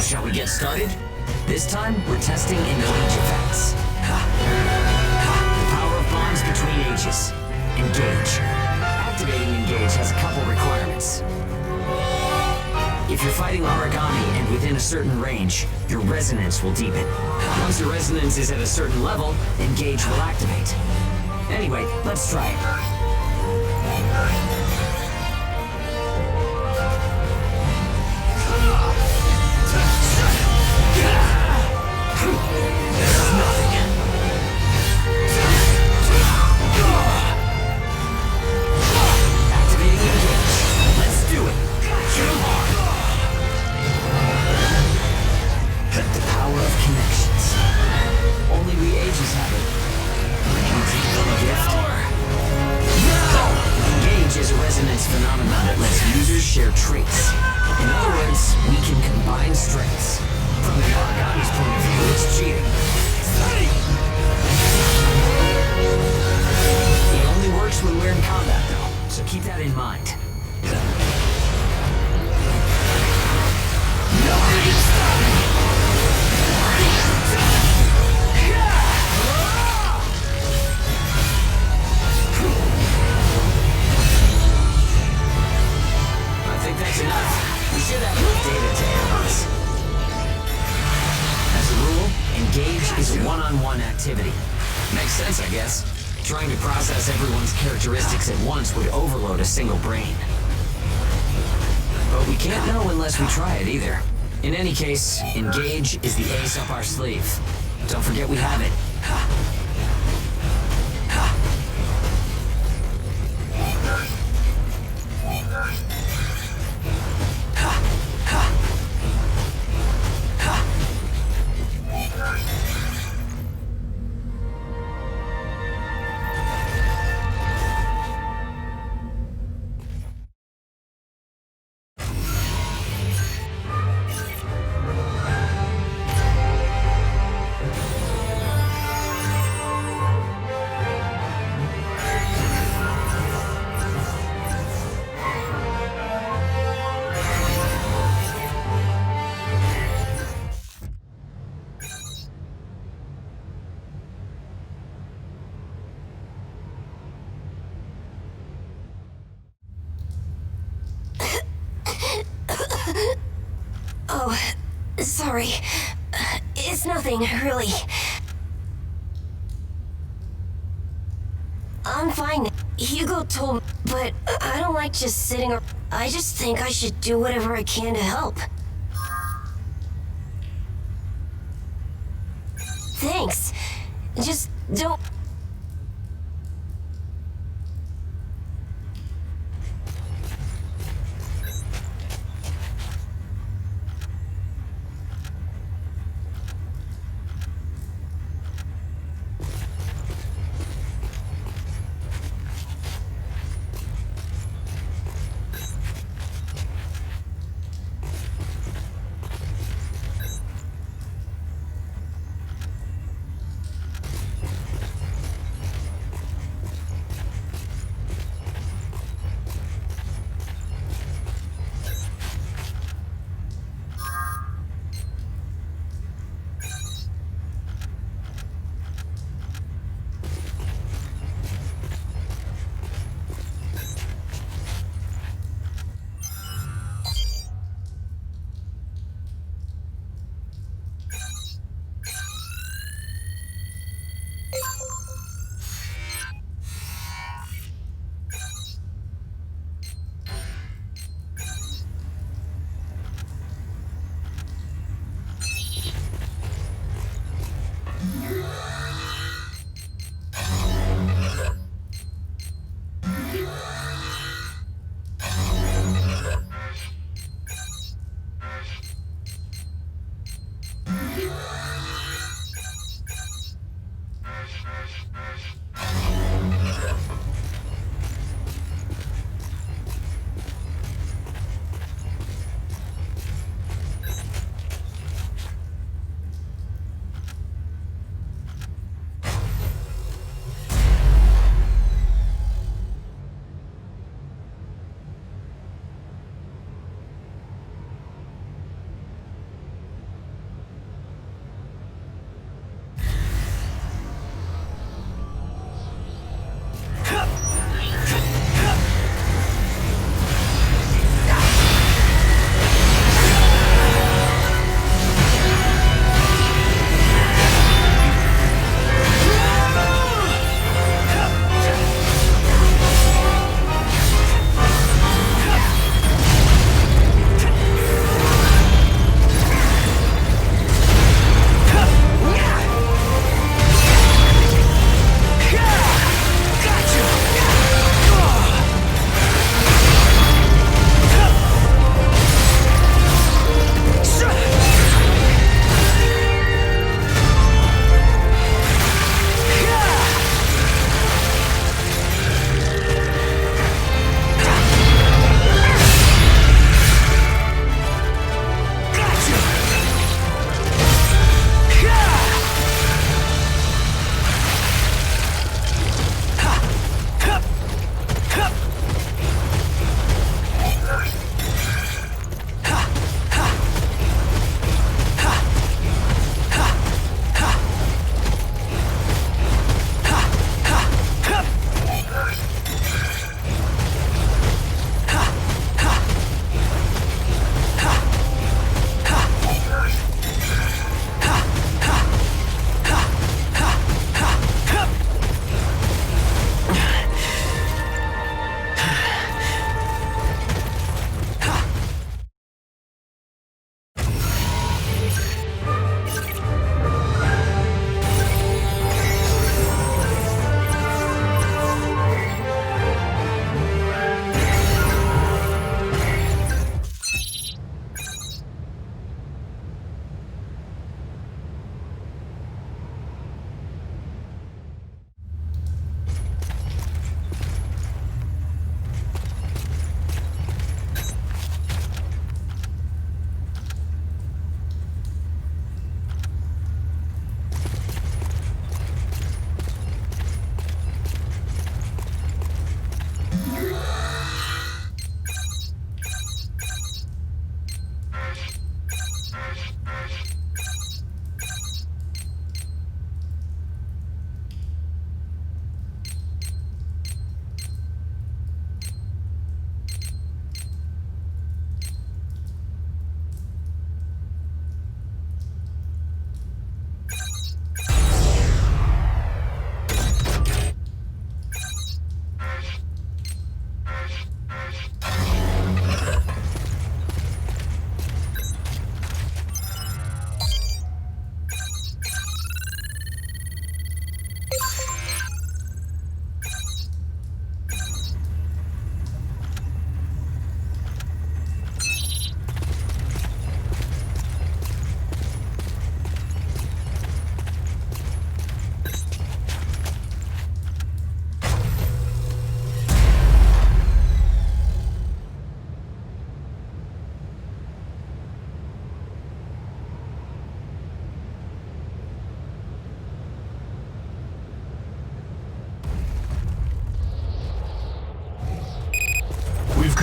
shall we get started? This time, we're testing engage effects. The power of bonds between ages. Engage. Activating engage has a couple requirements. If you're fighting origami and within a certain range, your resonance will deepen. Once your resonance is at a certain level, engage will activate. Anyway, let's try it. There's nothing. Activating engage. Let's do it. Kill hard. The power of connections. Only we ages have it. Engage is a resonance phenomenon that lets users share traits. In other words, we can combine strengths. From the origami's point of view, it's cheating. It only works when we're in combat, though, so keep that in mind. Nobody can stop me! That's enough. We should have enough data to analyze. As a rule, engage is a one-on-one activity. Makes sense, I guess. Trying to process everyone's characteristics at once would overload a single brain. But we can't know unless we try it either. In any case, engage is the ace up our sleeve. Don't forget we have it. Oh, sorry. It's nothing, really. I'm fine. Hugo told me, but I don't like just sitting around. I just think I should do whatever I can to help. Thanks. Just don't...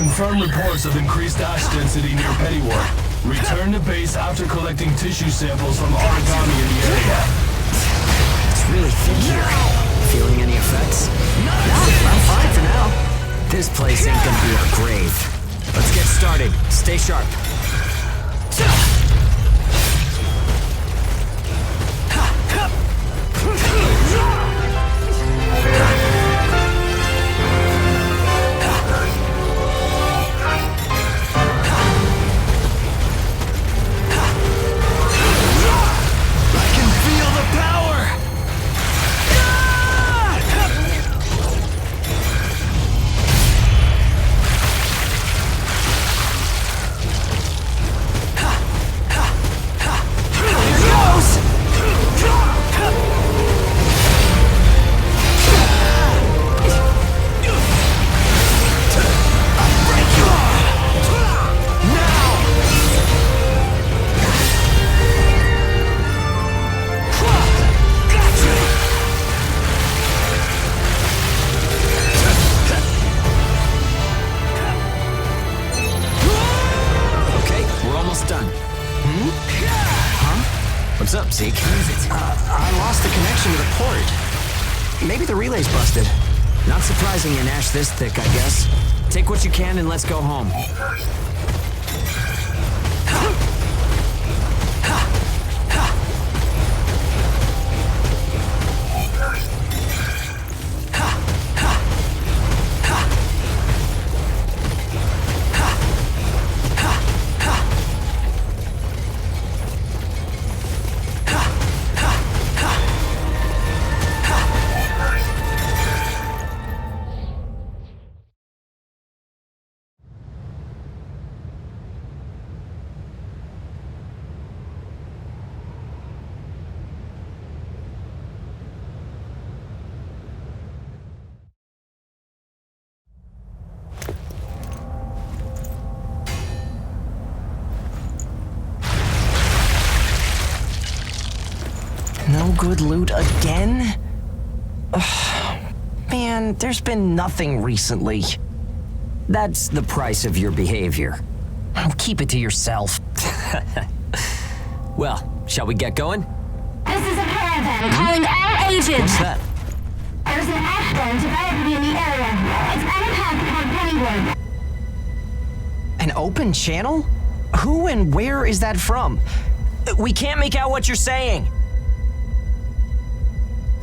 confirm reports of increased ash density near Pennyworth. Return to base after collecting tissue samples from origami in the area. It's really thin here. Feeling any effects? No, I'm fine for now. This place ain't gonna be our grave. Let's get started. Stay sharp. What's up, Zeke? I lost the connection to the port. Maybe the relay's busted. Not surprising an ash this thick, I guess. Take what you can and let's go home. No good loot again? Ugh, man, there's been nothing recently. That's the price of your behavior. Oh, keep it to yourself. Well, shall we get going? This is a caravan calling all agents. What's that? There's an ash storm developing in the area. It's on a path toward Pennyworth. An open channel? Who and where is that from? We can't make out what you're saying.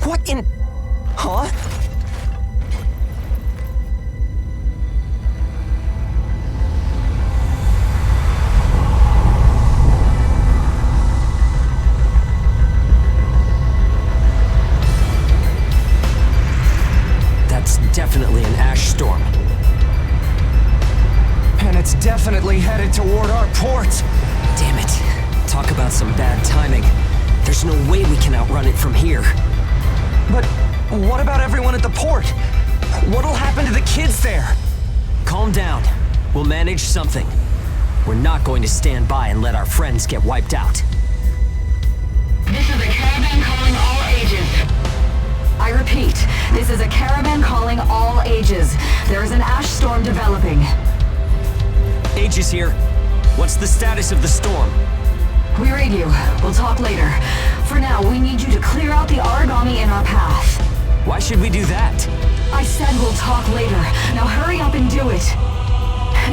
What in... Huh? That's definitely an ash storm. And it's definitely headed toward our port. Damn it. Talk about some bad timing. There's no way we can outrun it from here. But what about everyone at the port? What'll happen to the kids there? Calm down. We'll manage something. We're not going to stand by and let our friends get wiped out. This is a caravan calling all ages. I repeat, this is a caravan calling all ages. There is an ash storm developing. Aegis here. What's the status of the storm? We read you. We'll talk later. For now, we need you to clear out the origami in our path. Why should we do that? I said we'll talk later. Now hurry up and do it.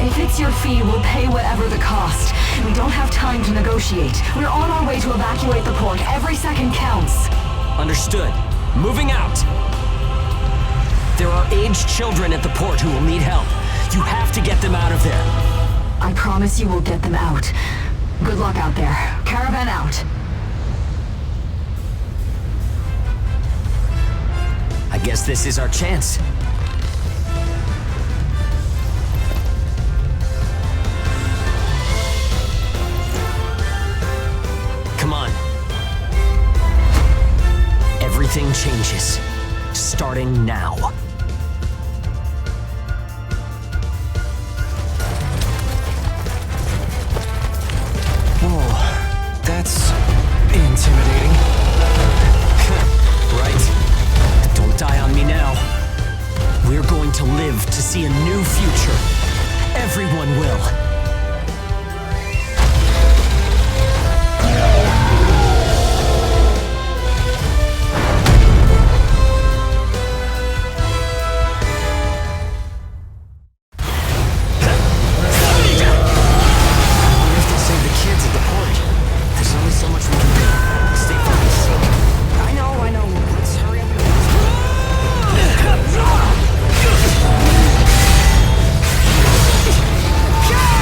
If it's your fee, we'll pay whatever the cost. We don't have time to negotiate. We're on our way to evacuate the port. Every second counts. Understood. Moving out. There are aged children at the port who will need help. You have to get them out of there. I promise you we'll get them out. Good luck out there. Caravan out. I guess this is our chance. Come on. Everything changes. Starting now. Whoa, that's intimidating. Right. Don't die on me now. We're going to live to see a new future. Everyone will. Yeah!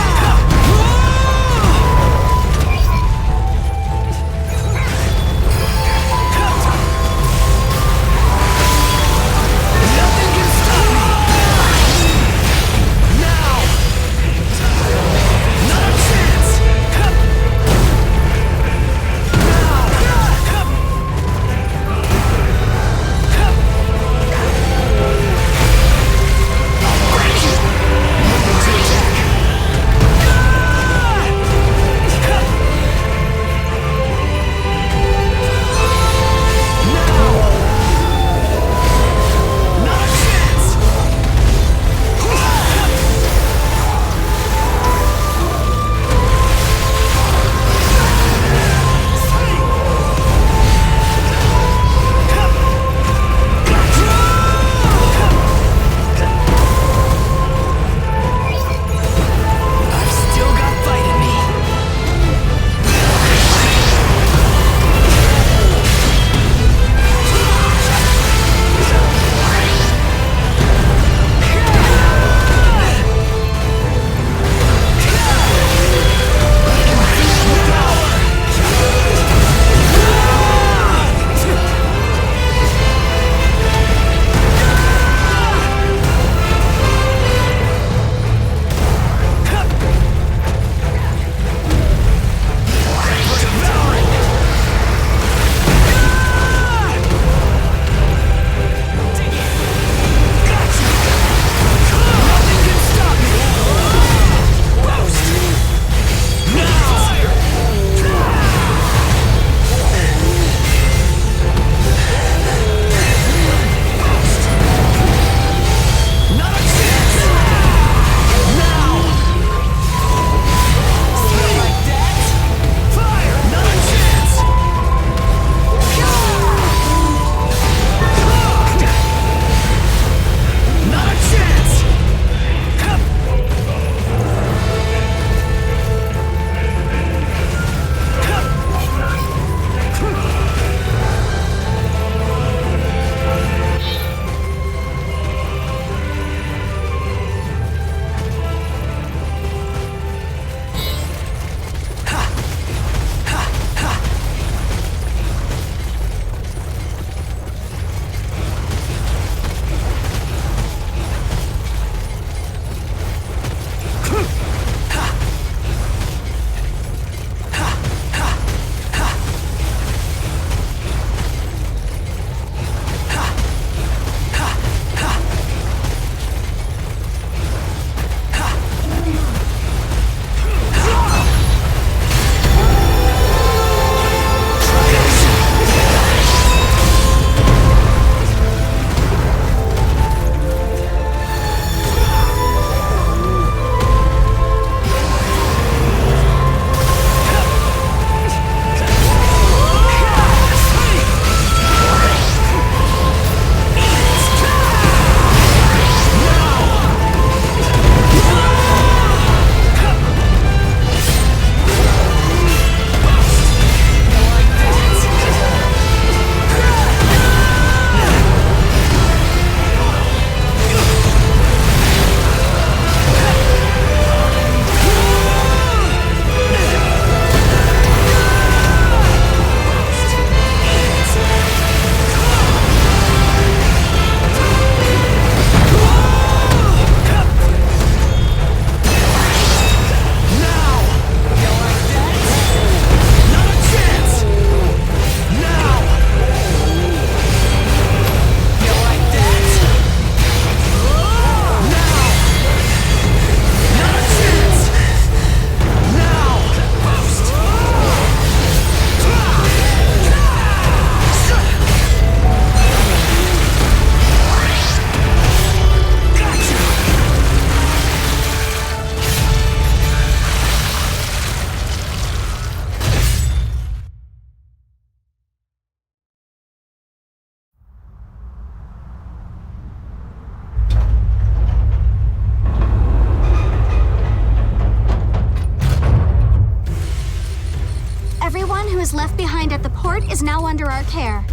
who was left behind at the port is now under our care.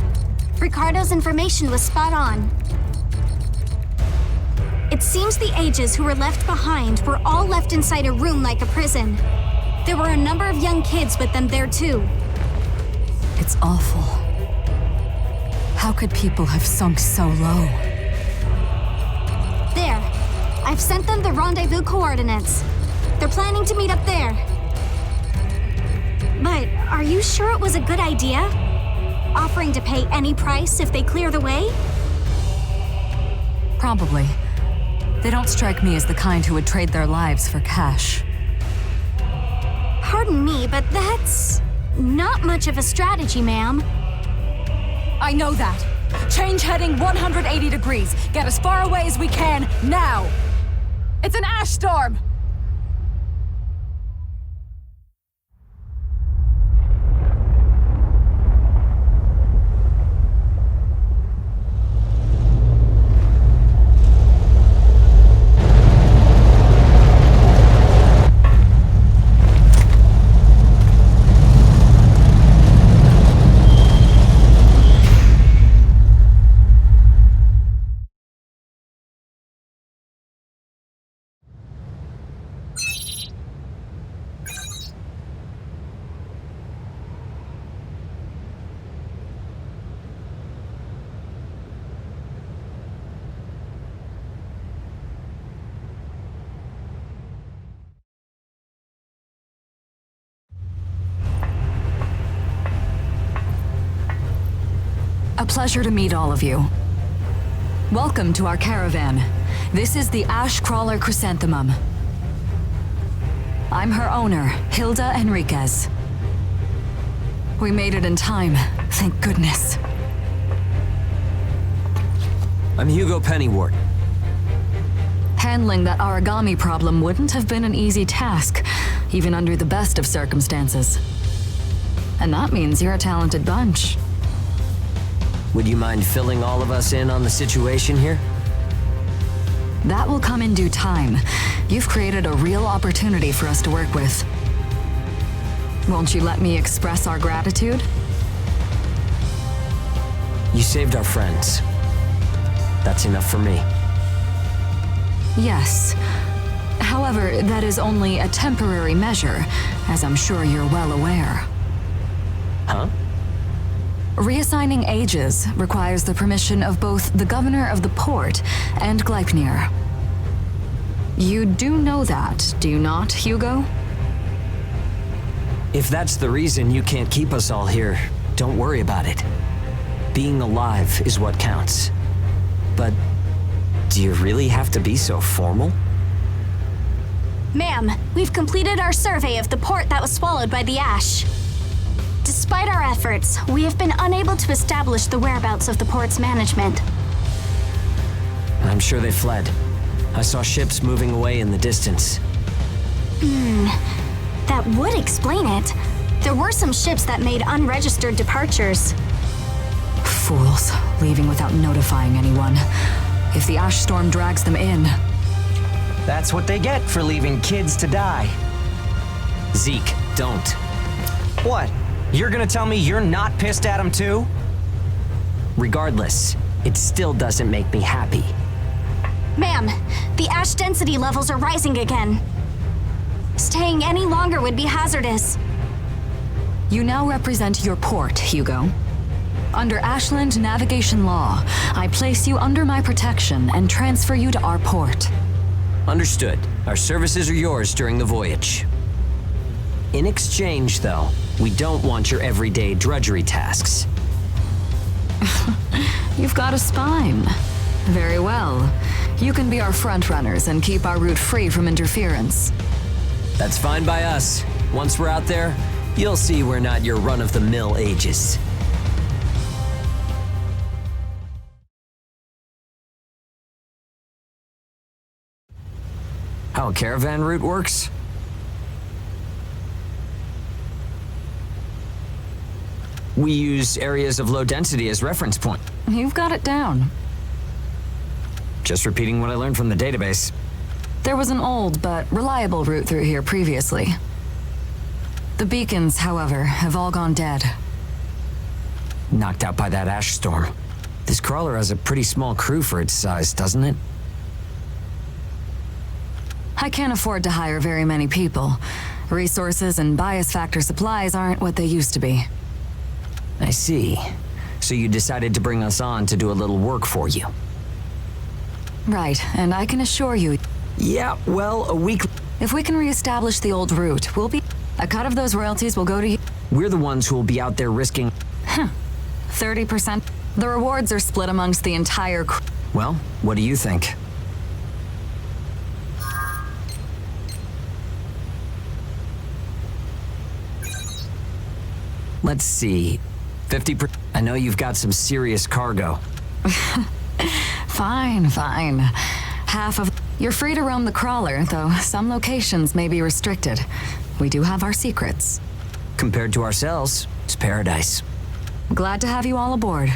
Ricardo's information was spot on. It seems the Ages who were left behind were all left inside a room like a prison. There were a number of young kids with them there too. It's awful. How could people have sunk so low? There. I've sent them the rendezvous coordinates. They're planning to meet up there. But are you sure it was a good idea? Offering to pay any price if they clear the way? Probably. They don't strike me as the kind who would trade their lives for cash. Pardon me, but that's not much of a strategy, ma'am. I know that. Change heading 180 degrees. Get as far away as we can, now! It's an ash storm! A pleasure to meet all of you. Welcome to our caravan. This is the Ash Crawler Chrysanthemum. I'm her owner, Hilda Enriquez. We made it in time, thank goodness. I'm Hugo Pennywort. Handling that origami problem wouldn't have been an easy task, even under the best of circumstances. And that means you're a talented bunch. Would you mind filling all of us in on the situation here? That will come in due time. You've created a real opportunity for us to work with. Won't you let me express our gratitude? You saved our friends. That's enough for me. Yes. However, that is only a temporary measure, as I'm sure you're well aware. Huh? Reassigning Ages requires the permission of both the governor of the port and Gleipnir. You do know that, do you not, Hugo? If that's the reason you can't keep us all here, don't worry about it. Being alive is what counts. But do you really have to be so formal? Ma'am, we've completed our survey of the port that was swallowed by the ash. Despite our efforts, we have been unable to establish the whereabouts of the port's management. I'm sure they fled. I saw ships moving away in the distance. That would explain it. There were some ships that made unregistered departures. Fools, leaving without notifying anyone. If the ash storm drags them in... That's what they get for leaving kids to die. Zeke, don't. What? You're gonna tell me you're not pissed at him too? Regardless, it still doesn't make me happy. Ma'am, the ash density levels are rising again. Staying any longer would be hazardous. You now represent your port, Hugo. Under Ashland navigation law, I place you under my protection and transfer you to our port. Understood. Our services are yours during the voyage. In exchange, though, we don't want your everyday drudgery tasks. You've got a spine. Very well. You can be our front runners and keep our route free from interference. That's fine by us. Once we're out there, you'll see we're not your run-of-the-mill Ages. How a caravan route works? We use areas of low density as reference point. You've got it down. Just repeating what I learned from the database. There was an old but reliable route through here previously. The beacons, however, have all gone dead. Knocked out by that ash storm. This crawler has a pretty small crew for its size, doesn't it? I can't afford to hire very many people. Resources and bias factor supplies aren't what they used to be. I see. So you decided to bring us on to do a little work for you. Right, and I can assure you, Yeah, well, a week... if we can reestablish the old route, we'll be... A cut of those royalties will go to you. We're the ones who will be out there risking... 30%. The rewards are split amongst the entire crew. Well, what do you think? Let's see. 50%. I know you've got some serious cargo. Fine, fine. Half of... You're free to roam the crawler, though some locations may be restricted. We do have our secrets. Compared to ourselves, it's paradise. Glad to have you all aboard.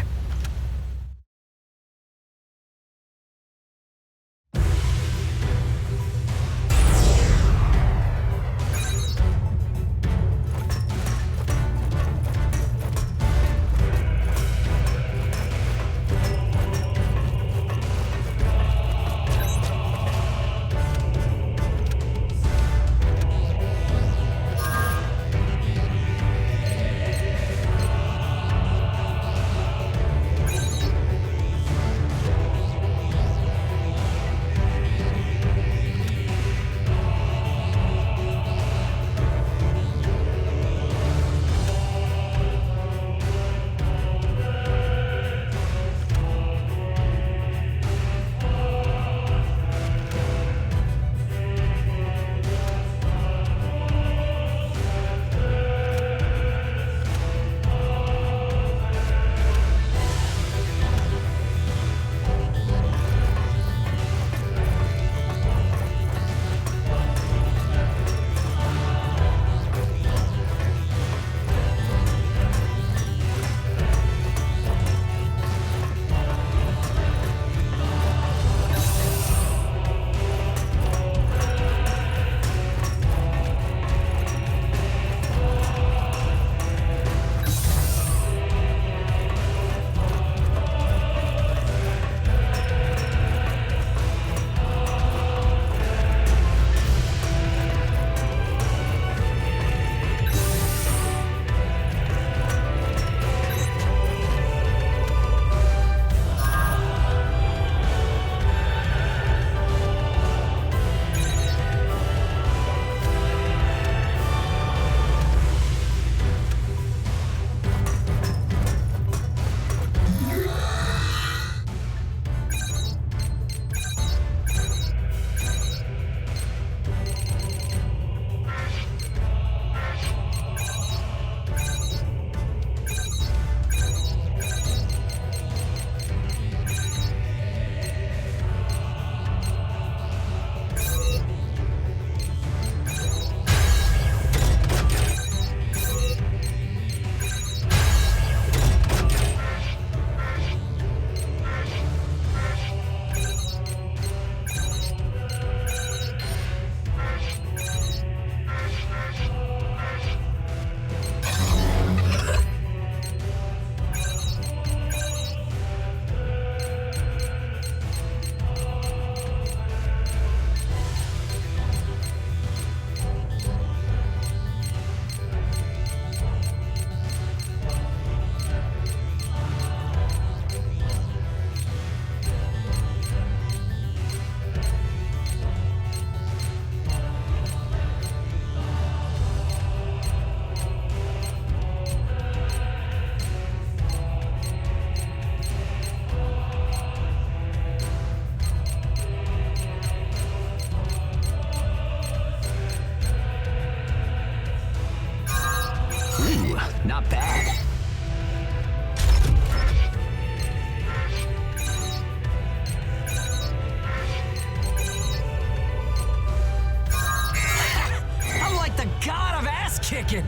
Not bad. I'm like the god of ass kicking.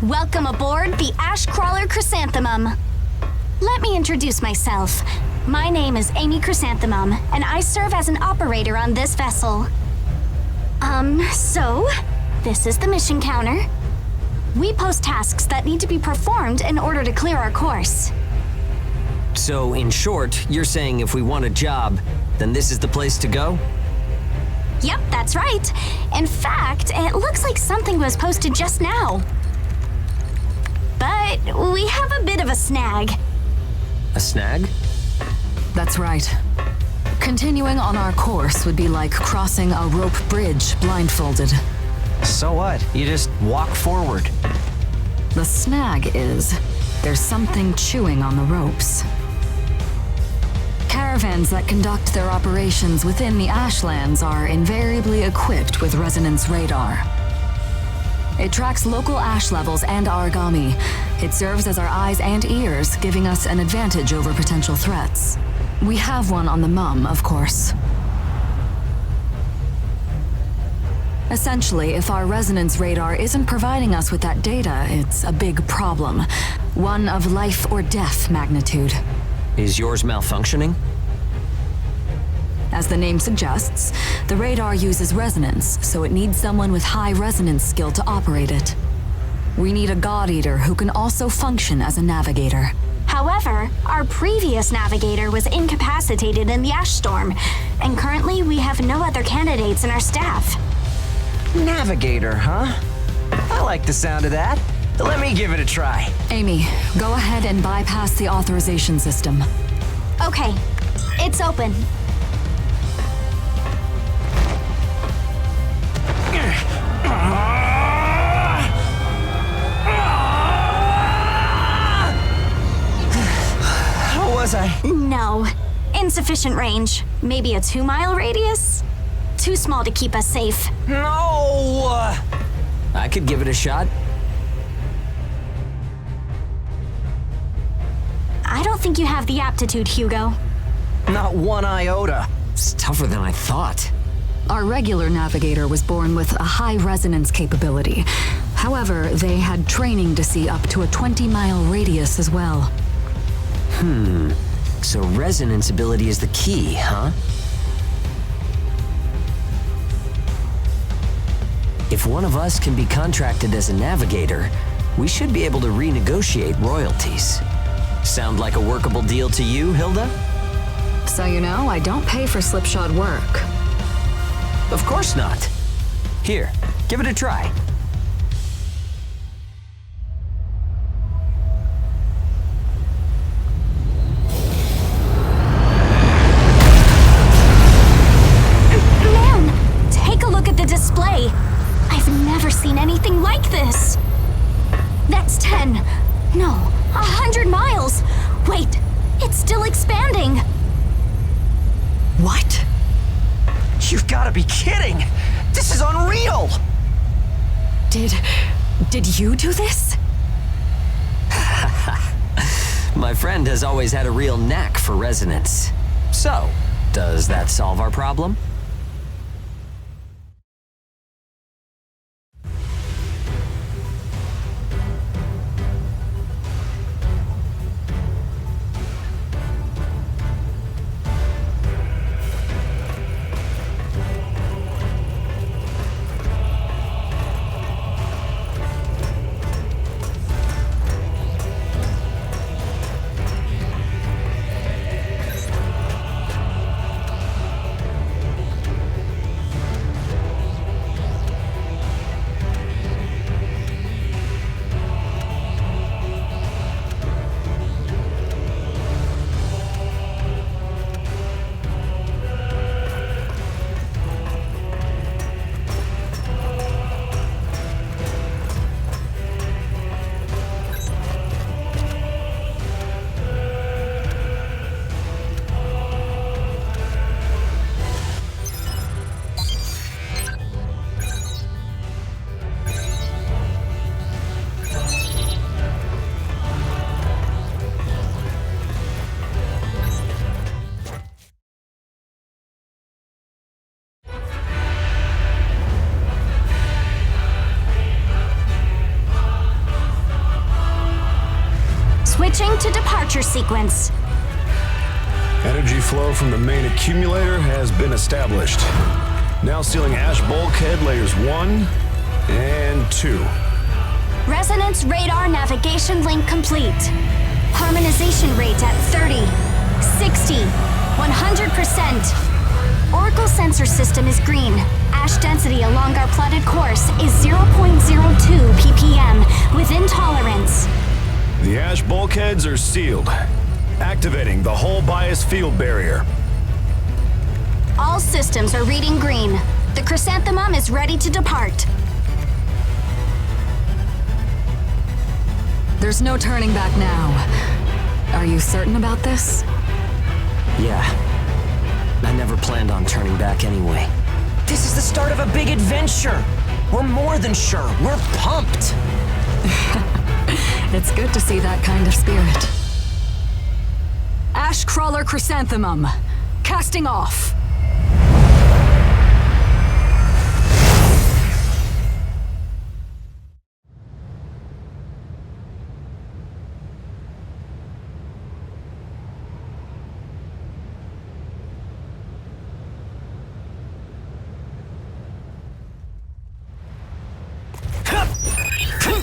Welcome aboard the Ash Crawler Chrysanthemum. Let me introduce myself. My name is Amy Chrysanthemum, and I serve as an operator on this vessel. So, this is the mission counter. We post tasks that need to be performed in order to clear our course. So, in short, you're saying if we want a job, then this is the place to go? Yep, that's right. In fact, it looks like something was posted just now. But we have a bit of a snag. A snag? That's right. Continuing on our course would be like crossing a rope bridge blindfolded. So what? You just walk forward. The snag is, there's something chewing on the ropes. Caravans that conduct their operations within the Ashlands are invariably equipped with resonance radar. It tracks local ash levels and origami. It serves as our eyes and ears, giving us an advantage over potential threats. We have one on the mum, of course. Essentially, if our resonance radar isn't providing us with that data, it's a big problem. One of life or death magnitude. Is yours malfunctioning? As the name suggests, the radar uses resonance, so it needs someone with high resonance skill to operate it. We need a God Eater who can also function as a navigator. However, our previous navigator was incapacitated in the ash storm, and currently we have no other candidates in our staff. Navigator, huh? I like the sound of that. Let me give it a try. Amy, go ahead and bypass the authorization system. Okay, it's open. How was I? No. Insufficient range. Maybe a 2-mile radius? Too small to keep us safe. No! I could give it a shot. I don't think you have the aptitude, Hugo. Not one iota. It's tougher than I thought. Our regular navigator was born with a high resonance capability. However, they had training to see up to a 20-mile radius as well. So resonance ability is the key, huh? If one of us can be contracted as a navigator, we should be able to renegotiate royalties. Sound like a workable deal to you, Hilda? So you know, I don't pay for slipshod work. Of course not. Here, give it a try. Man, take a look at the display. I've never seen anything like this. That's 10. No, 100 miles. Wait, it's still expanding. What? You've got to be kidding! This is unreal! Did you do this? My friend has always had a real knack for resonance. So, does that solve our problem? Switching to departure sequence. Energy flow from the main accumulator has been established. Now sealing ash bulkhead layers 1 and 2. Resonance radar navigation link complete. Harmonization rate at 30, 60, 100%. Oracle sensor system is green. Ash density along our plotted course is 0.02 ppm, within tolerance. The ash bulkheads are sealed, activating the hull bias field barrier. All systems are reading green. The chrysanthemum is ready to depart. There's no turning back now. Are you certain about this? Yeah. I never planned on turning back anyway. This is the start of a big adventure. We're more than sure. We're pumped. It's good to see that kind of spirit. Ash Crawler Chrysanthemum. Casting off.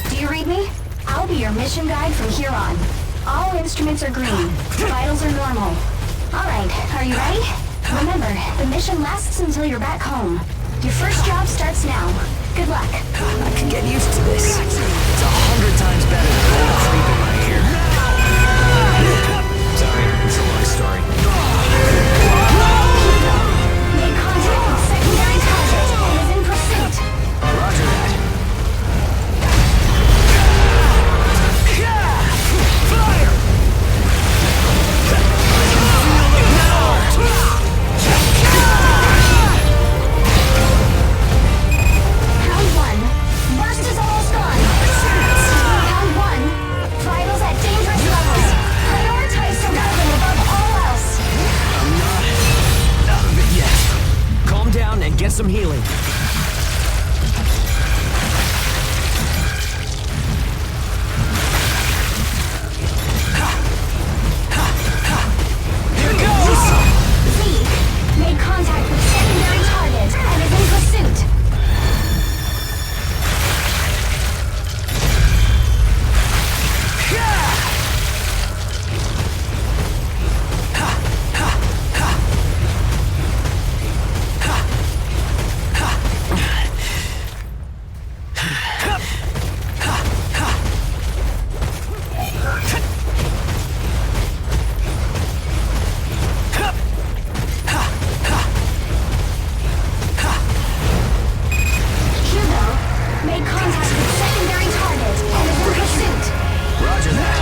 Do you read me? I'll be your mission guide from here on. All instruments are green. Vitals are normal. Alright, are you ready? Remember, the mission lasts until you're back home. Your first job starts now. Good luck. I can get used to this. It's 100 times better than old creep in my ear. Sorry, it's a long story. Make contact with secondary target and is in pursuit. Roger that. Round 1. Burst is almost gone. Round 1. Vitals at dangerous levels. Prioritize survival above all else. I'm not out of it yet. Calm down and get some healing. Here goes! Zeke made contact with secondary target and is in pursuit. Hugo made contact with secondary target and is in pursuit. Roger that.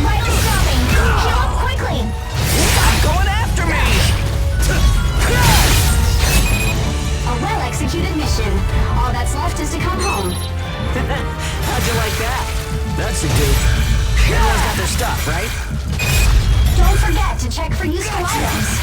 Vitals dropping. Heal up quickly. Stop going after me! A well-executed mission. All that's left is to come home. How'd you like that? That's a dude. Everyone's got their stuff, right? Don't forget to check for useful items.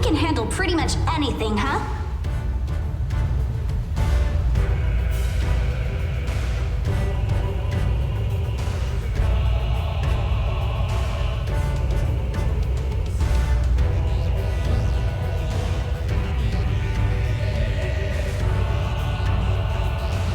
can handle pretty much anything, huh?